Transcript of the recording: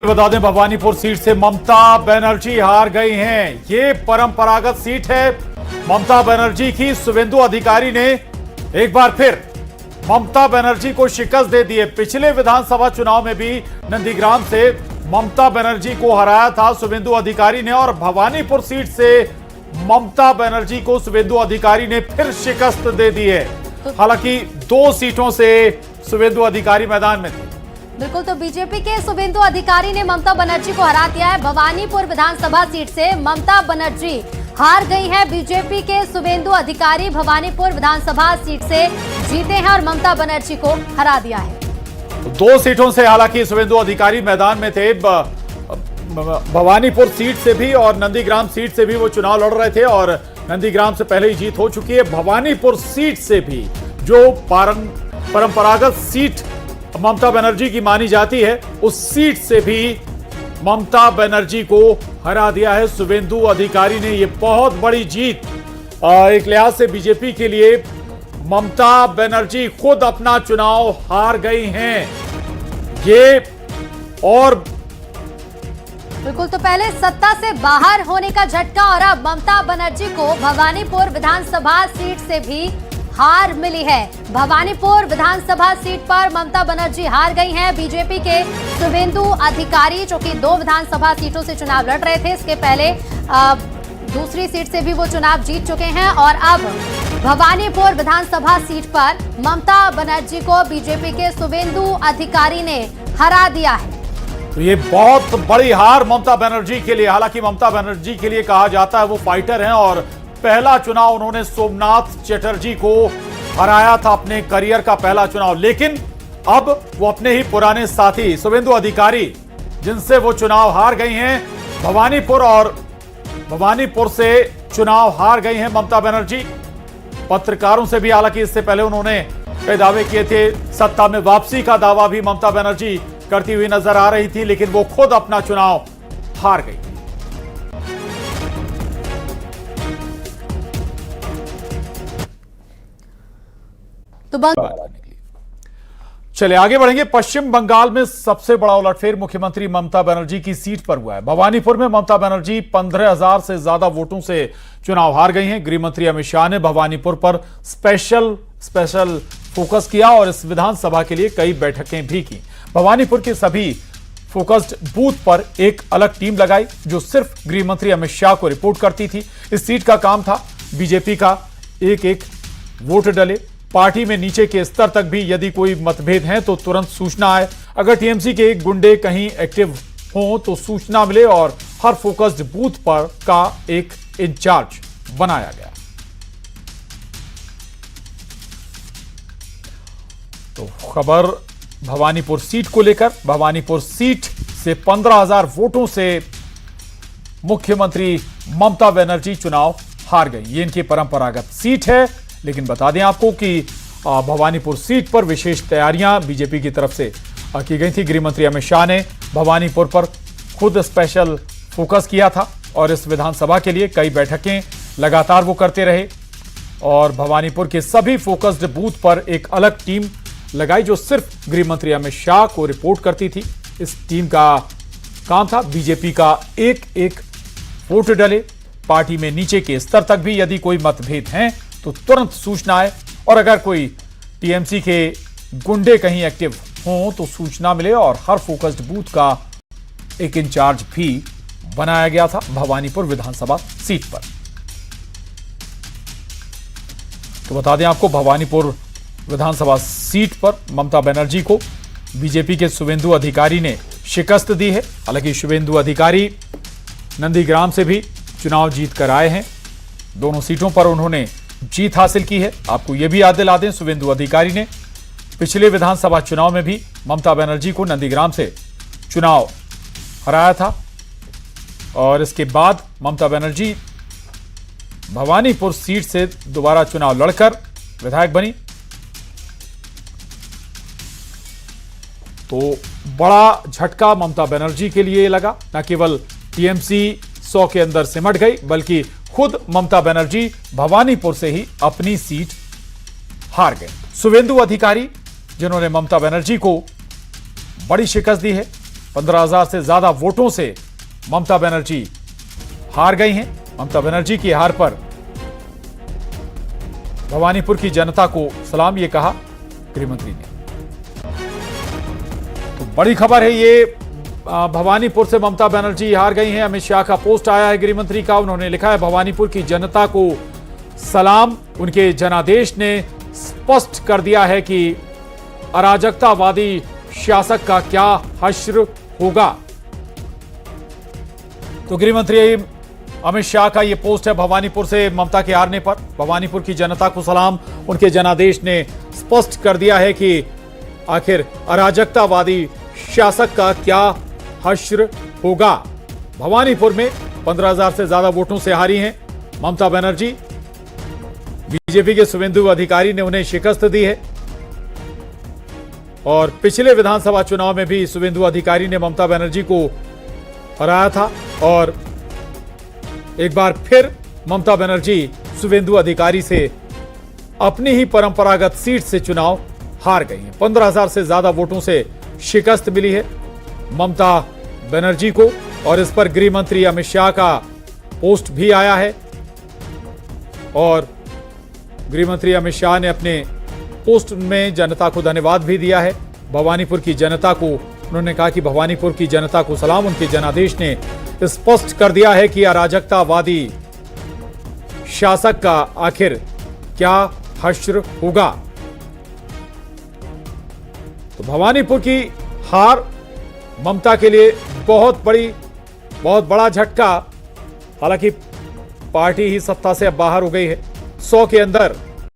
बता दें, भवानीपुर सीट से ममता बनर्जी हार गई हैं। ये परंपरागत सीट है ममता बनर्जी की। शुभेंदु अधिकारी ने एक बार फिर ममता बनर्जी को शिकस्त दे दी है। पिछले विधानसभा चुनाव में भी नंदीग्राम से ममता बनर्जी को हराया था शुभेंदु अधिकारी ने, और भवानीपुर सीट से ममता बनर्जी को शुभेंदु अधिकारी ने फिर शिकस्त दे दी है। हालांकि 2 सीटों से शुभेंदु अधिकारी मैदान में थे। बिल्कुल, तो बीजेपी के शुभेंदु अधिकारी ने ममता बनर्जी को हरा दिया है। भवानीपुर विधानसभा सीट से ममता बनर्जी हार गई है। बीजेपी के शुभेंदु अधिकारी भवानीपुर विधानसभा सीट से जीते हैं और ममता बनर्जी को हरा दिया है। 2 सीटों से हालांकि शुभेंदु अधिकारी मैदान में थे। भवानीपुर सीट से भी और नंदीग्राम सीट से भी वो चुनाव लड़ रहे थे, और नंदीग्राम से पहले ही जीत हो चुकी है। भवानीपुर सीट से भी जो परंपरागत सीट ममता बनर्जी की मानी जाती है, उस सीट से भी ममता बनर्जी को हरा दिया है शुभेंदु अधिकारी ने। ये बहुत बड़ी जीत एक लिहाज से बीजेपी के लिए। ममता बनर्जी खुद अपना चुनाव हार गई हैं। ये और बिल्कुल, तो पहले सत्ता से बाहर होने का झटका और अब ममता बनर्जी को भवानीपुर विधानसभा सीट से भी हार मिली है। भवानीपुर विधानसभा सीट पर ममता बनर्जी हार गई हैं। बीजेपी के शुभेंदु अधिकारी जो कि 2 विधानसभा सीटों से चुनाव लड़ रहे थे, इसके पहले दूसरी सीट से भी वो चुनाव जीत चुके हैं, और अब भवानीपुर विधानसभा सीट पर ममता बनर्जी को बीजेपी के शुभेंदु अधिकारी ने हरा दिया है। तो ये बहुत बड़ी हार ममता बनर्जी के लिए। हालांकि ममता बनर्जी के लिए कहा जाता है वो फाइटर हैं, और पहला चुनाव उन्होंने सोमनाथ चटर्जी को हराया था, अपने करियर का पहला चुनाव। लेकिन अब वो अपने ही पुराने साथी शुभेंदु अधिकारी, जिनसे वो चुनाव हार गई हैं, भवानीपुर से चुनाव हार गई हैं ममता बनर्जी। पत्रकारों से भी हालांकि इससे पहले उन्होंने कई दावे किए थे। सत्ता में वापसी का दावा भी ममता बनर्जी करती हुई नजर आ रही थी, लेकिन वो खुद अपना चुनाव हार गई। तो चले आगे बढ़ेंगे। पश्चिम बंगाल में सबसे बड़ा उलटफेर मुख्यमंत्री ममता बनर्जी की सीट पर हुआ है। भवानीपुर में ममता बनर्जी 15,000 से ज्यादा वोटों से चुनाव हार गई हैं। गृह मंत्री अमित शाह ने भवानीपुर पर स्पेशल फोकस किया और इस विधानसभा के लिए कई बैठकें भी की। भवानीपुर के सभी फोकस्ड बूथ पर एक अलग टीम लगाई जो सिर्फ गृह मंत्री अमित शाह को रिपोर्ट करती थी। इस सीट का काम था बीजेपी का एक वोट डले। पार्टी में नीचे के स्तर तक भी यदि कोई मतभेद है तो तुरंत सूचना आए। अगर टीएमसी के एक गुंडे कहीं एक्टिव हो तो सूचना मिले, और हर फोकस्ड बूथ पर का एक इंचार्ज बनाया गया। तो खबर भवानीपुर सीट को लेकर। भवानीपुर सीट से 15,000 वोटों से मुख्यमंत्री ममता बनर्जी चुनाव हार गई। ये इनकी परंपरागत सीट है, लेकिन बता दें आपको कि भवानीपुर सीट पर विशेष तैयारियां बीजेपी की तरफ से की गई थी। गृह मंत्री अमित शाह ने भवानीपुर पर खुद स्पेशल फोकस किया था, और इस विधानसभा के लिए कई बैठकें लगातार वो करते रहे, और भवानीपुर के सभी फोकस्ड बूथ पर एक अलग टीम लगाई जो सिर्फ गृह मंत्री अमित शाह को रिपोर्ट करती थी। इस टीम का काम था बीजेपी का एक वोट डले। पार्टी में नीचे के स्तर तक भी यदि कोई मतभेद हैं तो तुरंत सूचना आए, और अगर कोई टीएमसी के गुंडे कहीं एक्टिव हों तो सूचना मिले, और हर फोकस्ड बूथ का एक इंचार्ज भी बनाया गया था भवानीपुर विधानसभा सीट पर। तो बता दें आपको, भवानीपुर विधानसभा सीट पर ममता बनर्जी को बीजेपी के शुभेंदु अधिकारी ने शिकस्त दी है। हालांकि शुभेंदु अधिकारी नंदीग्राम से भी चुनाव जीत कर आए हैं। दोनों सीटों पर उन्होंने जीत हासिल की है। आपको यह भी याद दिला दें, शुभेंदु अधिकारी ने पिछले विधानसभा चुनाव में भी ममता बनर्जी को नंदीग्राम से चुनाव हराया था, और इसके बाद ममता बनर्जी भवानीपुर सीट से दोबारा चुनाव लड़कर विधायक बनी। तो बड़ा झटका ममता बनर्जी के लिए लगा। न केवल टीएमसी 100 के अंदर सिमट गई, बल्कि खुद ममता बनर्जी भवानीपुर से ही अपनी सीट हार गए। शुभेंदु अधिकारी जिन्होंने ममता बनर्जी को बड़ी शिकस्त दी है, 15,000 से ज्यादा वोटों से ममता बनर्जी हार गई हैं। ममता बनर्जी की हार पर भवानीपुर की जनता को सलाम, ये कहा गृहमंत्री ने। तो बड़ी खबर है ये, भवानीपुर से ममता बनर्जी हार गई हैं। अमित शाह का पोस्ट आया है गृहमंत्री का, उन्होंने लिखा है भवानीपुर की जनता को सलाम। उनके जनादेश ने स्पष्ट कर दिया है कि अराजकतावादी शासक का क्या हश्र होगा। तो गृहमंत्री अमित शाह का यह पोस्ट है भवानीपुर से ममता के हारने पर। भवानीपुर की जनता को सलाम, उनके जनादेश ने स्पष्ट कर दिया है कि आखिर अराजकतावादी शासक का क्या हश्र होगा। भवानीपुर में 15,000 से ज्यादा वोटों से हारी हैं ममता बनर्जी। बीजेपी के शुभेंदु अधिकारी ने उन्हें शिकस्त दी है और पिछले विधानसभा चुनाव में भी शुभेंदु अधिकारी ने ममता बनर्जी को हराया था और एक बार फिर ममता बनर्जी शुभेंदु अधिकारी से अपनी ही परंपरागत सीट से चुनाव हार गई हैं। 15,000 से ज्यादा वोटों से शिकस्त मिली है ममता बनर्जी को और इस पर गृह मंत्री अमित शाह का पोस्ट भी आया है और गृह मंत्री अमित शाह ने अपने पोस्ट में जनता को धन्यवाद भी दिया है। भवानीपुर की जनता को उन्होंने कहा कि भवानीपुर की जनता को सलाम, उनके जनादेश ने स्पष्ट कर दिया है कि अराजकतावादी शासक का आखिर क्या हश्र होगा। तो भवानीपुर की हार ममता के लिए बहुत बड़ा झटका। हालांकि पार्टी ही सत्ता से अब बाहर हो गई है। 100 के अंदर